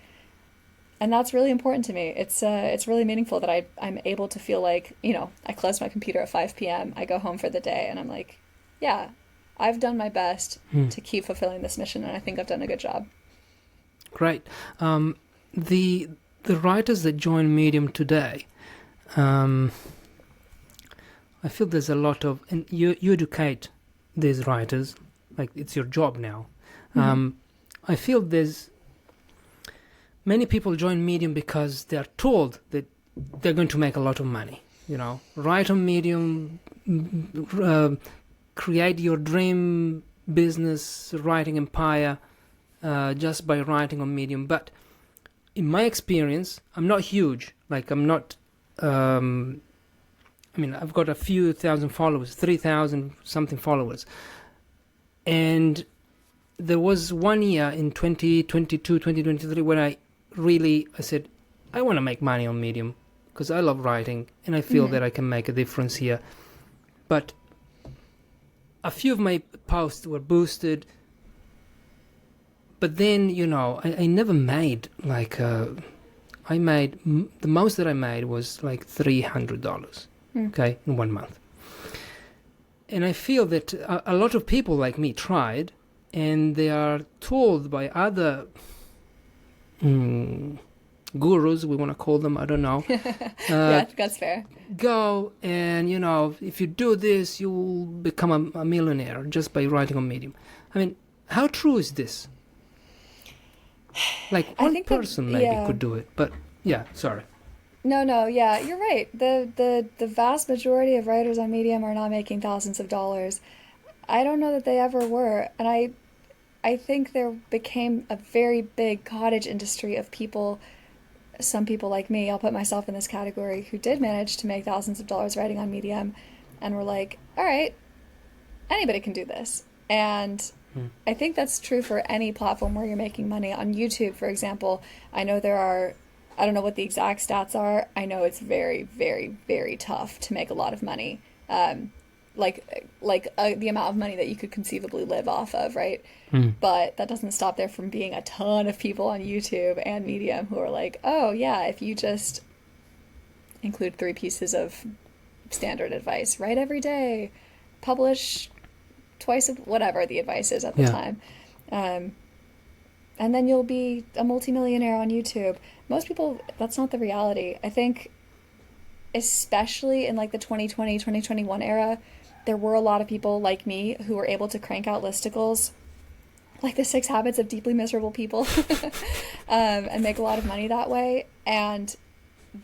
and that's really important to me. It's really meaningful that I'm able to feel like, I close my computer at 5 p.m., I go home for the day, and I'm like, yeah, I've done my best to keep fulfilling this mission, and I think I've done a good job. Great. The writers that join Medium today, I feel there's a lot of, and you educate these writers, like it's your job now. I feel there's many people join Medium because they're told that they're going to make a lot of money. Write on Medium, create your dream business writing empire just by writing on Medium. But in my experience, I'm not huge. Like, I'm not, I've got a few thousand followers, 3,000 something followers. And there was one year in 2022, 2023, when I said, I want to make money on Medium because I love writing and I feel that I can make a difference here. But a few of my posts were boosted. But then, I never made the most that I made was like $300, okay, in 1 month. And I feel that a lot of people like me tried, and they are told by other gurus, we want to call them, I don't know. Yeah, that's fair. Go and, if you do this, you'll become a millionaire just by writing on Medium. How true is this? Like, one person maybe could do it, but yeah, sorry. No, yeah, you're right. The vast majority of writers on Medium are not making thousands of dollars. I don't know that they ever were, and I think there became a very big cottage industry of people, some people like me, I'll put myself in this category, who did manage to make thousands of dollars writing on Medium, and were like, all right, anybody can do this. And I think that's true for any platform where you're making money. On YouTube, for example, I know there are I don't know what the exact stats are. I know it's very, very, very tough to make a lot of money. The amount of money that you could conceivably live off of, right? Mm. But that doesn't stop there from being a ton of people on YouTube and Medium who are like, oh yeah, if you just include 3 pieces of standard advice, write every day, publish twice, whatever the advice is at the Yeah. time. Um, and then you'll be a multimillionaire on YouTube. Most people, that's not the reality. I think, especially in like the 2020, 2021 era, there were a lot of people like me who were able to crank out listicles like the 6 Habits of Deeply Miserable People and make a lot of money that way. And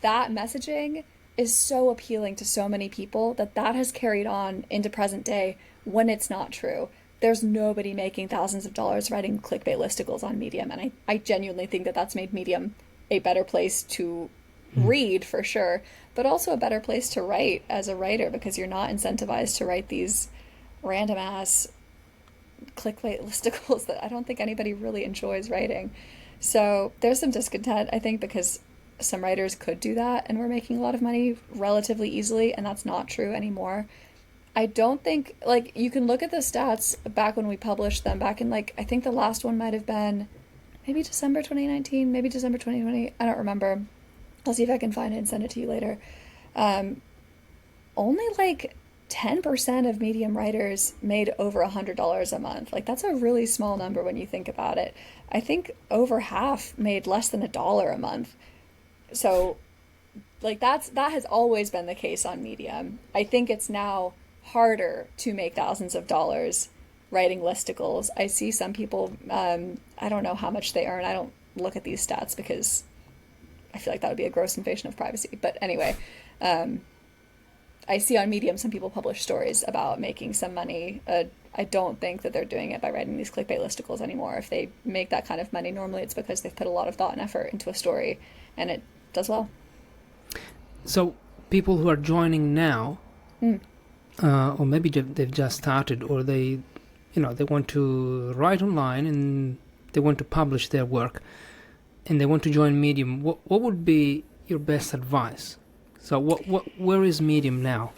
that messaging is so appealing to so many people that that has carried on into present day when it's not true. There's nobody making thousands of dollars writing clickbait listicles on Medium, and I genuinely think that that's made Medium a better place to read for sure, but also a better place to write as a writer because you're not incentivized to write these random ass clickbait listicles that I don't think anybody really enjoys writing. So there's some discontent, I think, because some writers could do that and we're making a lot of money relatively easily, and that's not true anymore. I don't think, like, you can look at the stats back when we published them, back in, like, I think the last one might have been maybe December 2019, maybe December 2020. I don't remember. I'll see if I can find it and send it to you later. Only like 10% of Medium writers made over $100 a month. Like, that's a really small number when you think about it. I think over half made less than $1 a month. So, like, that has always been the case on Medium. I think it's now harder to make thousands of dollars writing listicles. I see some people, I don't know how much they earn. I don't look at these stats because I feel like that would be a gross invasion of privacy. But anyway, I see on Medium some people publish stories about making some money. I don't think that they're doing it by writing these clickbait listicles anymore. If they make that kind of money, normally it's because they've put a lot of thought and effort into a story and it does well. So people who are joining now, or maybe they've just started, or they want to write online and they want to publish their work, and they want to join Medium. What would be your best advice? So where is Medium now?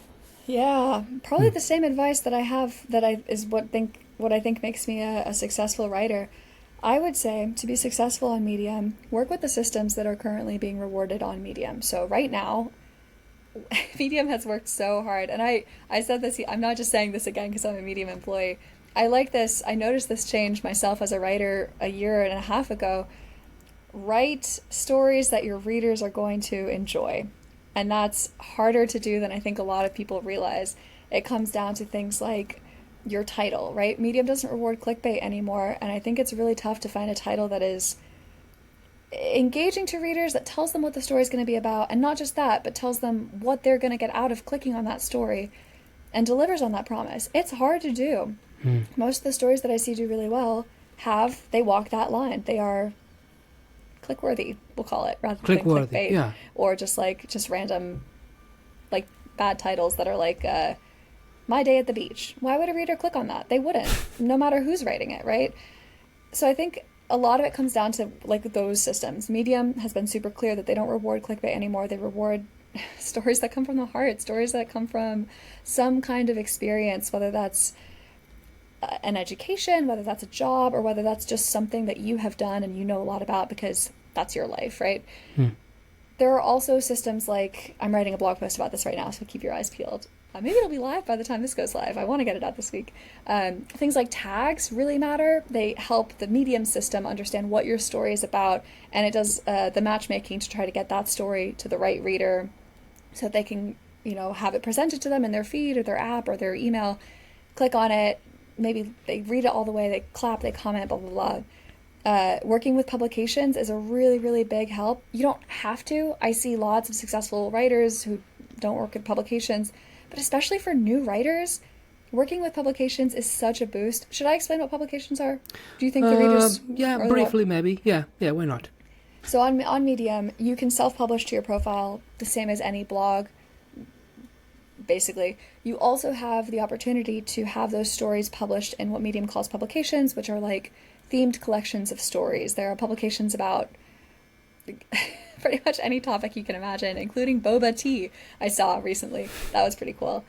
Yeah, probably the same advice that I have is what I think makes me a successful writer. I would say to be successful on Medium, work with the systems that are currently being rewarded on Medium. So right now, Medium has worked so hard, and I said this, I'm not just saying this again because I'm a Medium employee. I like this. I noticed this change myself as a writer a year and a half ago. Write stories that your readers are going to enjoy. And that's harder to do than I think a lot of people realize. It comes down to things like your title, right? Medium doesn't reward clickbait anymore, and I think it's really tough to find a title that is engaging to readers, that tells them what the story is going to be about, and not just that, but tells them what they're going to get out of clicking on that story and delivers on that promise. It's hard to do. Most of the stories that I see do really well they walk that line. They are click-worthy, we'll call it, rather than clickbait. Yeah. Or just random, like, bad titles that are like, My Day at the Beach. Why would a reader click on that? They wouldn't, no matter who's writing it, right? So I think a lot of it comes down to, like, those systems. Medium has been super clear that they don't reward clickbait anymore. They reward stories that come from the heart, stories that come from some kind of experience, whether that's an education, whether that's a job, or whether that's just something that you have done and you know a lot about because that's your life, right? There are also systems like, I'm writing a blog post about this right now, so keep your eyes peeled. Maybe it'll be live by the time this goes live. I want to get it out this week. Things like tags really matter. They help the Medium system understand what your story is about, and it does the matchmaking to try to get that story to the right reader so that they can, have it presented to them in their feed or their app or their email. Click on it. Maybe they read it all the way, they clap, they comment, blah, blah, blah. Working with publications is a really, really big help. You don't have to. I see lots of successful writers who don't work with publications, but especially for new writers, working with publications is such a boost. Should I explain what publications are? Do you think the readers... Yeah, briefly maybe. Yeah, why not? So on Medium, you can self-publish to your profile the same as any blog. Basically, you also have the opportunity to have those stories published in what Medium calls publications, which are like themed collections of stories. There are publications about pretty much any topic you can imagine, including boba tea I saw recently. That was pretty cool.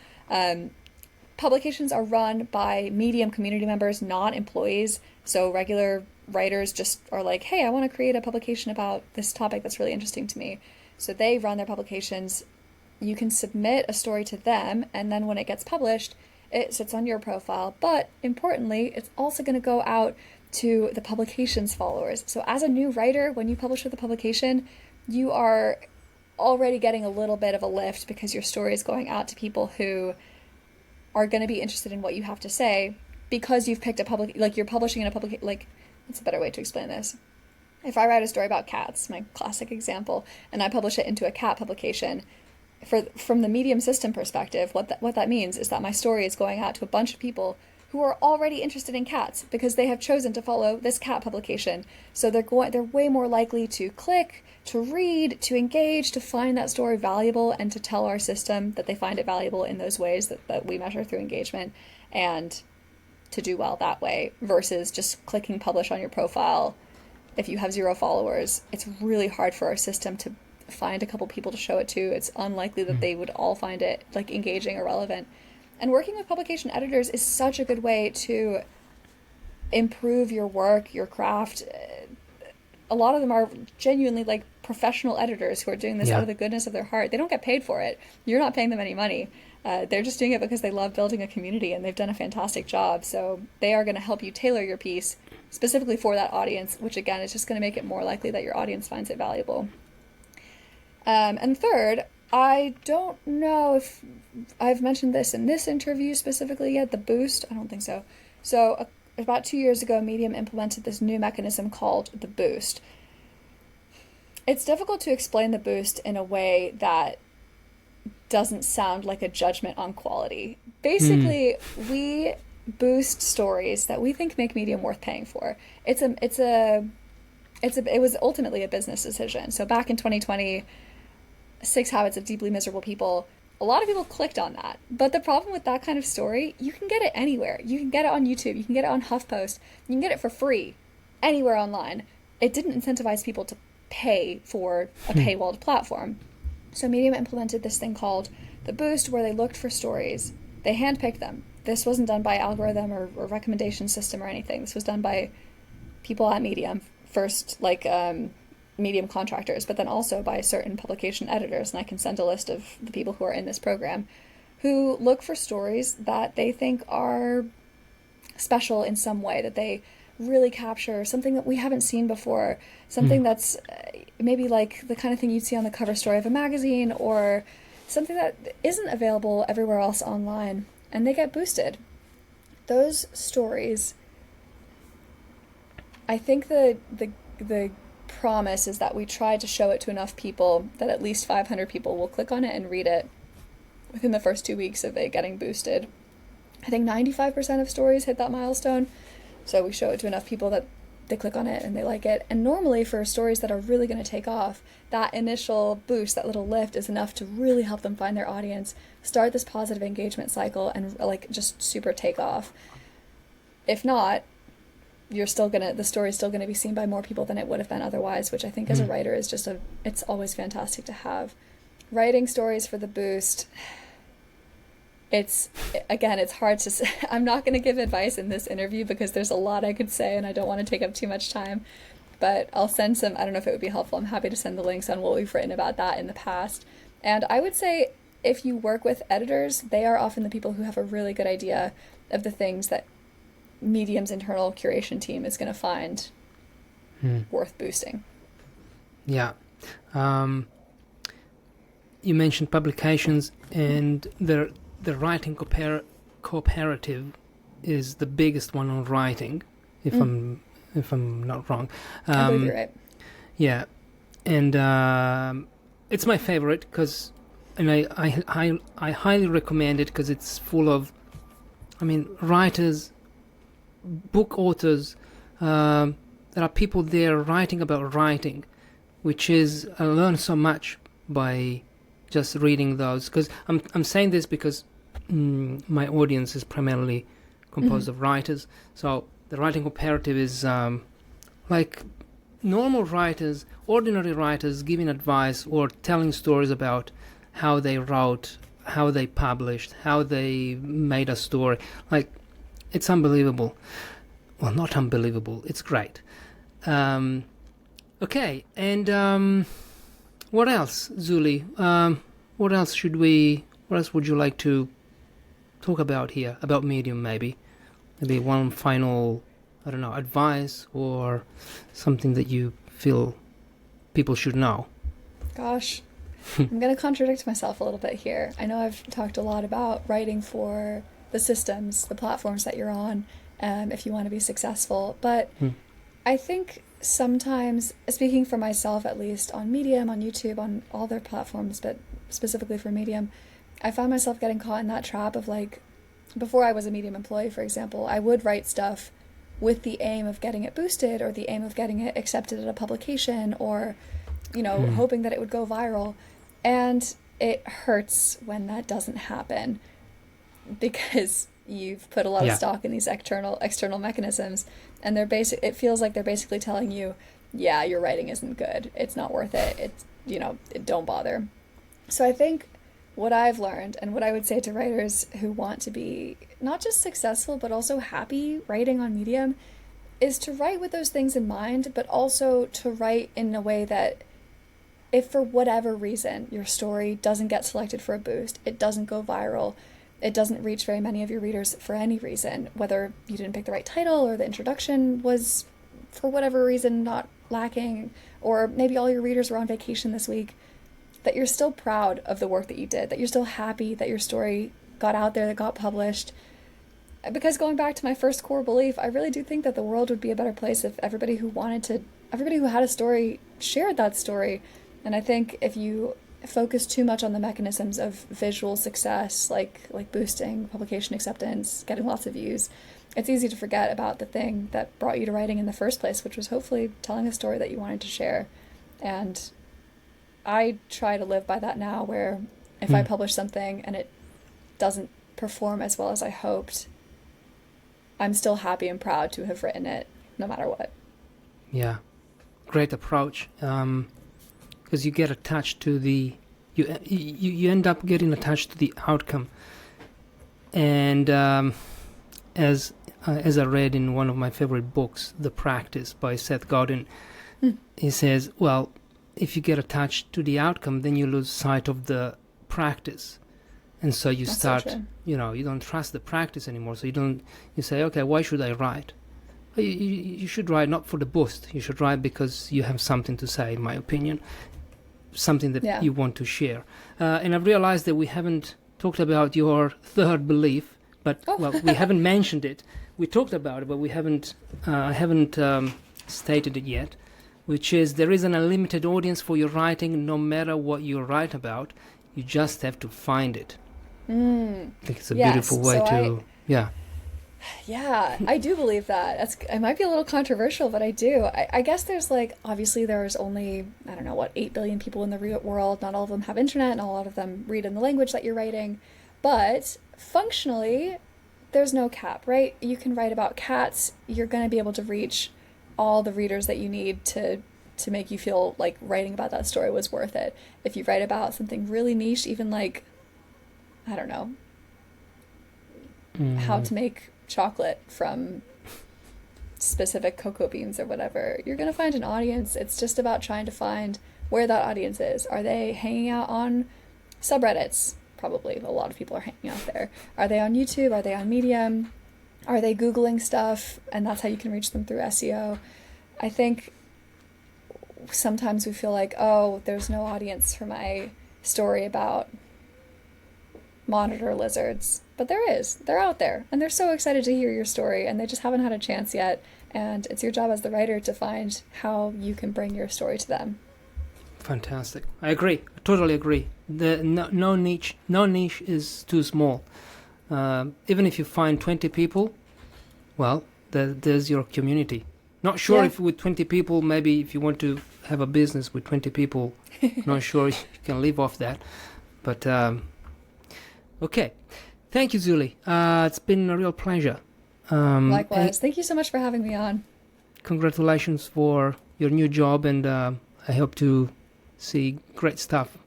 Publications are run by Medium community members, not employees. So regular writers just are like, hey, I want to create a publication about this topic that's really interesting to me. So they run their publications. You can submit a story to them, and then when it gets published, it sits on your profile. But importantly, it's also going to go out to the publication's followers. So as a new writer, when you publish with a publication, you are already getting a little bit of a lift because your story is going out to people who are going to be interested in what you have to say because you've picked a public, like you're publishing in a public, like, that's a better way to explain this. If I write a story about cats, my classic example, and I publish it into a cat publication, from the Medium system perspective, what that means is that my story is going out to a bunch of people who are already interested in cats because they have chosen to follow this cat publication. So they're way more likely to click, to read, to engage, to find that story valuable, and to tell our system that they find it valuable in those ways that we measure through engagement, and to do well that way versus just clicking publish on your profile. If you have 0 followers, it's really hard for our system to find a couple people to show it to. It's unlikely that they would all find it like engaging or relevant. And working with publication editors is such a good way to improve your work, your craft. A lot of them are genuinely like professional editors who are doing this out of the goodness of their heart. They don't get paid for it. You're not paying them any money. They're just doing it because they love building a community, and they've done a fantastic job. So they are going to help you tailor your piece specifically for that audience, which again is just going to make it more likely that your audience finds it valuable. And third, I don't know if I've mentioned this in this interview specifically yet, the boost. I don't think so. So about 2 years ago, Medium implemented this new mechanism called the boost. It's difficult to explain the boost in a way that doesn't sound like a judgment on quality. Basically, we boost stories that we think make Medium worth paying for. It was ultimately a business decision. So back in 2020, 6 Habits of Deeply Miserable People, a lot of people clicked on that. But the problem with that kind of story, you can get it anywhere. You can get it on YouTube. You can get it on HuffPost. You can get it for free anywhere online. It didn't incentivize people to pay for a paywalled platform. So Medium implemented this thing called the boost, where they looked for stories. They handpicked them. This wasn't done by algorithm or recommendation system or anything. This was done by people at Medium. First, like Medium contractors, but then also by certain publication editors, and I can send a list of the people who are in this program who look for stories that they think are special in some way, that they really capture something that we haven't seen before, something that's maybe like the kind of thing you'd see on the cover story of a magazine, or something that isn't available everywhere else online, and they get boosted. Those stories, I think the promise is that we try to show it to enough people that at least 500 people will click on it and read it within the first 2 weeks of it getting boosted. I think 95% of stories hit that milestone, so we show it to enough people that they click on it and they like it. And normally for stories that are really going to take off, that initial boost, that little lift, is enough to really help them find their audience, start this positive engagement cycle, and like just super take off. If not, the story's still gonna be seen by more people than it would have been otherwise, which I think as a writer is just it's always fantastic to have. Writing stories for the boost, it's hard to say. I'm not gonna give advice in this interview because there's a lot I could say and I don't want to take up too much time, but I'll send some, I don't know if it would be helpful, I'm happy to send the links on what we've written about that in the past. And I would say if you work with editors, they are often the people who have a really good idea of the things that Medium's internal curation team is going to find worth boosting. Yeah. You mentioned publications, and the writing cooperative is the biggest one on writing, if I'm not wrong. I believe you're right. Yeah, and it's my favorite because, and I highly recommend it because it's full of, writers, book authors. There are people there writing about writing, which is, I learn so much by just reading those. Because I'm saying this because my audience is primarily composed of writers. So the writing cooperative is like normal writers, ordinary writers giving advice or telling stories about how they wrote, how they published, how they made a story. Like, it's unbelievable. Well, not unbelievable. It's great. Okay, and what else, Zulie? What else would you like to talk about here? About Medium, maybe? Maybe one final, I don't know, advice or something that you feel people should know? Gosh, I'm going to contradict myself a little bit here. I know I've talked a lot about writing for the systems, the platforms that you're on, if you want to be successful. But I think sometimes, speaking for myself at least, on Medium, on YouTube, on all their platforms, but specifically for Medium, I found myself getting caught in that trap of, like, before I was a Medium employee, for example, I would write stuff with the aim of getting it boosted or the aim of getting it accepted at a publication or, you know, hoping that it would go viral. And it hurts when that doesn't happen because you've put a lot of stock in these external mechanisms, and it feels like they're basically telling you, yeah, your writing isn't good. It's not worth it. It's, you know, don't bother. So I think what I've learned and what I would say to writers who want to be not just successful, but also happy writing on Medium is to write with those things in mind, but also to write in a way that if for whatever reason your story doesn't get selected for a boost, it doesn't go viral, it doesn't reach very many of your readers for any reason, whether you didn't pick the right title or the introduction was for whatever reason not lacking, or maybe all your readers were on vacation this week, that you're still proud of the work that you did, that you're still happy that your story got out there, that got published. Because going back to my first core belief, I really do think that the world would be a better place if everybody who had a story shared that story. And I think if you focus too much on the mechanisms of visual success, like boosting publication acceptance, getting lots of views, it's easy to forget about the thing that brought you to writing in the first place, which was hopefully telling a story that you wanted to share. And I try to live by that now, where if I publish something and it doesn't perform as well as I hoped, I'm still happy and proud to have written it, no matter what. Yeah, great approach. Because you get attached to you end up getting attached to the outcome. And as I read in one of my favorite books, The Practice by Seth Godin, he says, well, if you get attached to the outcome, then you lose sight of the practice. And so you start, you don't trust the practice anymore. So you say, okay, why should I write? You should write not for the boost. You should write because you have something to say, in my opinion, something that you want to share. And I've realized that we haven't talked about your third belief, but we haven't mentioned it. We talked about it, but we haven't stated it yet, which is there is an unlimited audience for your writing, no matter what you write about. You just have to find it. I think it's a beautiful way to... Yeah, I do believe that. It might be a little controversial, but I do. I guess obviously there's only, 8 billion people in the world. Not all of them have internet, and a lot of them read in the language that you're writing. But functionally, there's no cap, right? You can write about cats. You're going to be able to reach all the readers that you need to make you feel like writing about that story was worth it. If you write about something really niche, even how to make chocolate from specific cocoa beans or whatever, you're going to find an audience. It's just about trying to find where that audience is. Are they hanging out on subreddits? Probably a lot of people are hanging out there. Are they on YouTube? Are they on Medium? Are they Googling stuff? And that's how you can reach them through SEO. I think sometimes we feel like, oh, there's no audience for my story about monitor lizards. But there is. They're out there. And they're so excited to hear your story, and they just haven't had a chance yet. And it's your job as the writer to find how you can bring your story to them. Fantastic. I agree. I totally agree. No niche is too small. Even if you find 20 people, well, there's your community. Not sure if with 20 people, maybe if you want to have a business with 20 people, not sure you can live off that. But, okay. Thank you, Zulie. It's been a real pleasure. Likewise. Thank you so much for having me on. Congratulations for your new job, and I hope to see great stuff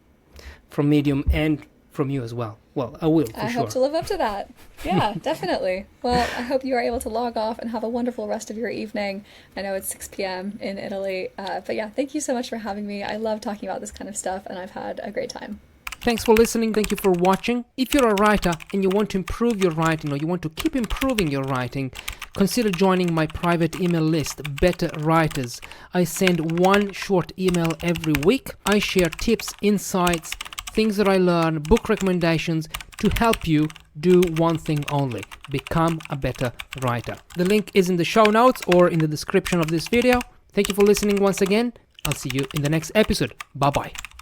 from Medium and from you as well. Well, I will, for I sure. hope to live up to that. Yeah, definitely. Well, I hope you are able to log off and have a wonderful rest of your evening. I know it's 6 p.m. in Italy. But yeah, thank you so much for having me. I love talking about this kind of stuff, and I've had a great time. Thanks for listening. Thank you for watching. If you're a writer and you want to improve your writing, or you want to keep improving your writing, consider joining my private email list, Better Writers. I send one short email every week. I share tips, insights, things that I learn, book recommendations to help you do one thing only: become a better writer. The link is in the show notes or in the description of this video. Thank you for listening once again. I'll see you in the next episode. Bye-bye.